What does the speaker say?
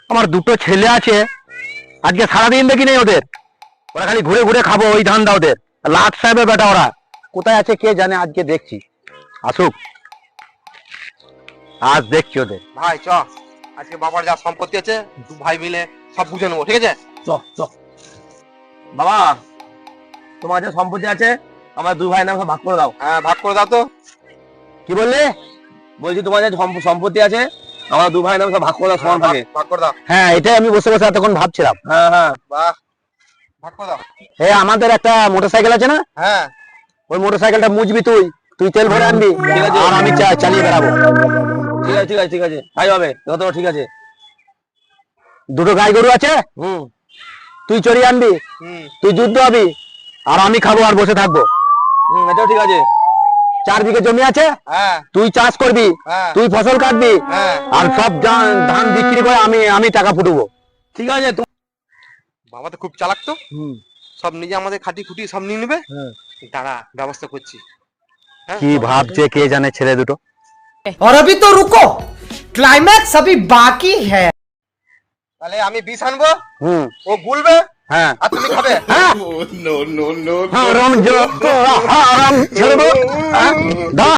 আমার দুটো ছেলে আছে, আজকে সারাদিন দেখি নেই ওদের। ওরা খালি ঘুরে ঘুরে খাবো ওই ধান্দা ওদের। লাট সাহেবের বেটা ওরা কোথায় আছে কে জানে, আজকে দেখছি। আসুক, আজ দেখছি ওদের। ভাই চ, আজকে বাবার যা সম্পত্তি আছে দু ভাই মিলে সব বুঝে নেবো, ঠিক আছে? চ চ। বাবা, তোমার যে সম্পত্তি আছে আমার দুই ভাই নাম ভাগ করে দাও। হ্যাঁ, ভাগ করে দাও তো। কি বললে? বলছি তোমার যে সম্পত্তি আছে আমার দু ভাই নাম ভাগ করে দাও সমান ভাগে। ভাগ করে দাও। হ্যাঁ, এটাই আমি বসে বসে এতক্ষণ ভাবছিলাম। হ্যাঁ হ্যাঁ। বাহ, ভাগ করে দাও। আমাদের একটা মোটরসাইকেল আছে না, হ্যাঁ, ওই মোটরসাইকেলটা মুজবি তুই, তুই তেল ভরে আনবি, ঠিক আছে। আর আমি চালিয়ে বেড়াবো। ঠিক আছে ঠিক আছে ঠিক আছে, তাই হবে, যত ঠিক আছে। দুটো গাই গরু আছে, হুম তুই চড়িয়ে আনবি, হুম, তুই যুদ্ধ হবি, আর আমি খাবো আর বসে থাকবো। হুম, এটাও ঠিক আছে। 4 বিঘে জমি আছে, হ্যাঁ, তুই চাষ করবি, হ্যাঁ, তুই ফসল কাটবি, হ্যাঁ। আর সব ধান বিক্রি করে আমি টাকা ফুটবো। ঠিক আছে বাবা তো খুব চালাক তো, সব নিজে আমাদের খাটি খুটি সব নিয়ে নেবে। হ্যাঁ। দাঁড়া, ব্যবস্থা করছি। হ্যাঁ, কি ভাবছে কে জানে ছেলে দুটো। और अभी तो रुको, क्लाइमैक्स अभी बाकी है। তাহলে আমি বিষ আনবো, হুম, ও গুলবে, হ্যাঁ, আর তুমি খাবে। হ্যাঁ, হারাম ছেড়ে দাও, হ্যাঁ, দাও।